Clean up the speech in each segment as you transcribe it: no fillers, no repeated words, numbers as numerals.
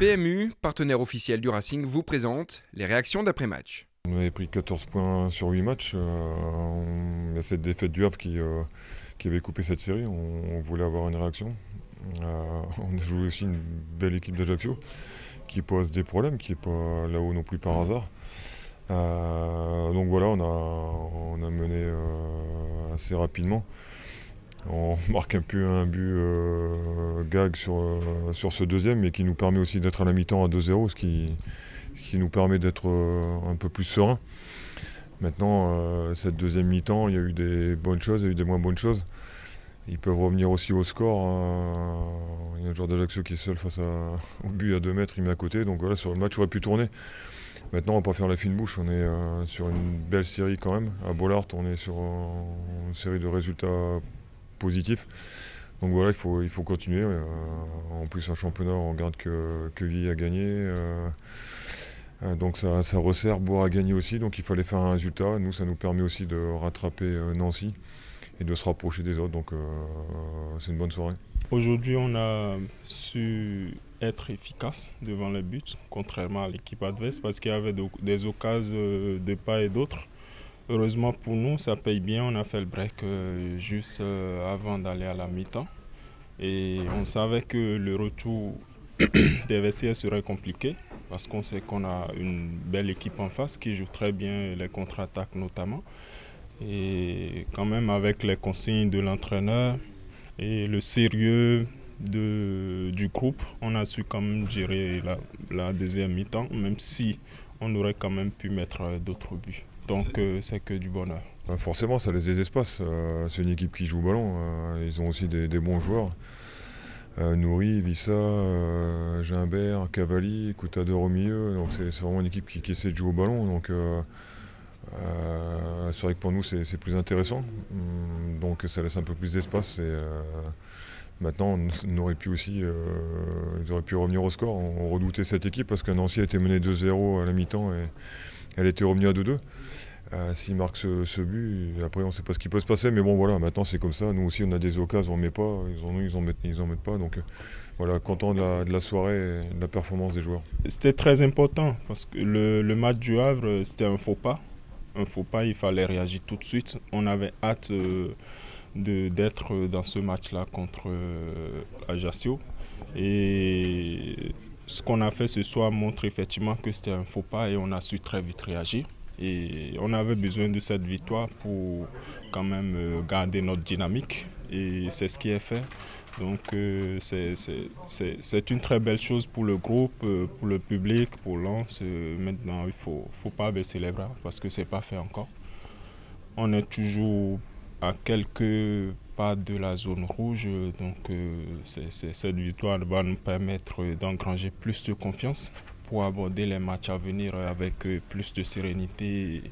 PMU, partenaire officiel du Racing, vous présente les réactions d'après-match. On avait pris 14 points sur 8 matchs. Il y a cette défaite du Havre qui avait coupé cette série. On voulait avoir une réaction. On a joué aussi une belle équipe d'Ajaccio qui pose des problèmes, qui n'est pas là-haut non plus par hasard. Donc voilà, on a mené assez rapidement. On marque un but gag sur ce deuxième, mais qui nous permet aussi d'être à la mi-temps à 2-0, ce qui nous permet d'être un peu plus serein. Maintenant, cette deuxième mi-temps, il y a eu des bonnes choses, il y a eu des moins bonnes choses. Ils peuvent revenir aussi au score. Il y a un joueur d'Ajaccio qui est seul face au but à 2 mètres, il met à côté. Donc voilà, sur le match aurait pu tourner. Maintenant, on ne va pas faire la fine bouche. On est sur une belle série quand même. À Bollaert, on est sur une série de résultats positifs. Donc voilà, il faut continuer. En plus, un championnat, on regarde que Quevilly a gagné. Donc ça resserre, Bourg a gagné aussi. Donc il fallait faire un résultat. Nous, ça nous permet aussi de rattraper Nancy et de se rapprocher des autres. Donc c'est une bonne soirée. Aujourd'hui, on a su être efficace devant les buts, contrairement à l'équipe adverse, parce qu'il y avait des occasions de part et d'autre. Heureusement pour nous, ça paye bien. On a fait le break juste avant d'aller à la mi-temps. Et on savait que le retour des vestiaires serait compliqué, parce qu'on sait qu'on a une belle équipe en face qui joue très bien les contre-attaques notamment. Et quand même avec les consignes de l'entraîneur et le sérieux du groupe, on a su quand même gérer la deuxième mi-temps, même si on aurait quand même pu mettre d'autres buts. Donc c'est que du bonheur. Forcément, ça laisse des espaces. C'est une équipe qui joue au ballon. Ils ont aussi des bons joueurs. Nourri, Vissa, Gimbert, Cavalli, Coutador au milieu. Donc c'est vraiment une équipe qui essaie de jouer au ballon. Donc c'est vrai que pour nous c'est plus intéressant. Donc ça laisse un peu plus d'espace. Maintenant, on aurait pu aussi, ils auraient pu revenir au score. On redoutait cette équipe parce que Nancy a été menée 2-0 à la mi-temps et elle était revenue à 2-2. S'ils marquent ce but, après on ne sait pas ce qui peut se passer, mais bon voilà, maintenant c'est comme ça. Nous aussi on a des occasions, on ne met pas, ils en mettent pas. Donc voilà, content de la soirée et de la performance des joueurs. C'était très important parce que le match du Havre, c'était un faux pas. Un faux pas, il fallait réagir tout de suite. On avait hâte d'être dans ce match-là contre Ajaccio. Et ce qu'on a fait ce soir montre effectivement que c'était un faux pas et on a su très vite réagir. Et on avait besoin de cette victoire pour quand même garder notre dynamique et c'est ce qui est fait. Donc c'est une très belle chose pour le groupe, pour le public, pour Lens. Maintenant, il faut pas baisser les bras parce que ce n'est pas fait encore. On est toujours à quelques pas de la zone rouge, donc cette victoire va nous permettre d'engranger plus de confiance pour aborder les matchs à venir avec plus de sérénité et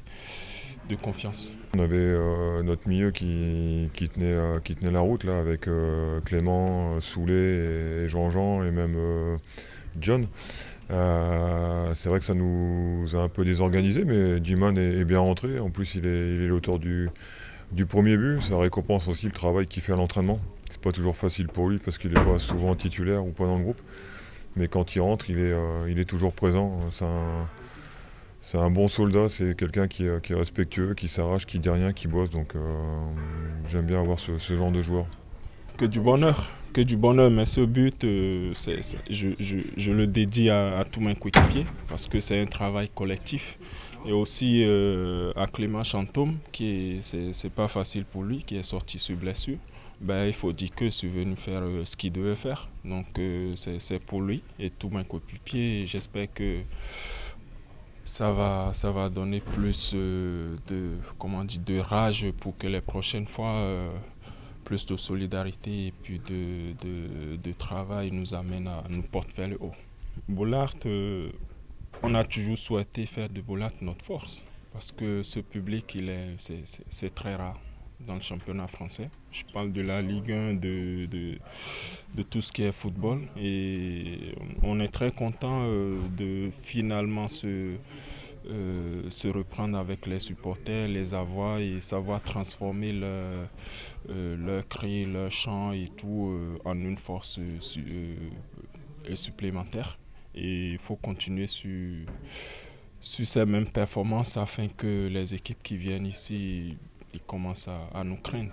de confiance. On avait notre milieu qui tenait la route là, avec Clément, Soulet et Jean-Jean et même John. C'est vrai que ça nous a un peu désorganisé, mais Jiman est bien rentré. En plus, il est l'auteur du premier but. Ça récompense aussi le travail qu'il fait à l'entraînement. C'est pas toujours facile pour lui parce qu'il n'est pas souvent titulaire ou pas dans le groupe. Mais quand il rentre, il est toujours présent. C'est un bon soldat, c'est quelqu'un qui est respectueux, qui s'arrache, qui dit rien, qui bosse. Donc j'aime bien avoir ce genre de joueur. Que du bonheur, mais ce but, je le dédie à tous mes coéquipiers parce que c'est un travail collectif. Et aussi à Clément Chantôme, c'est pas facile pour lui, qui est sorti sur blessure. Il faut dire que c'est venu faire ce qu'il devait faire. Donc c'est pour lui et tous mes coéquipiers. J'espère que ça va donner plus de rage pour que les prochaines fois, plus de solidarité et puis de travail nous amène à nous porter vers le haut. Bollaert, on a toujours souhaité faire de Bollaert notre force parce que ce public, c'est très rare dans le championnat français. Je parle de la Ligue 1, de tout ce qui est football. Et on est très content de finalement se reprendre avec les supporters, les avoir et savoir transformer leur cri, leur chant et tout en une force supplémentaire. Et il faut continuer sur ces mêmes performances afin que les équipes qui viennent ici ils commencent à nous craindre.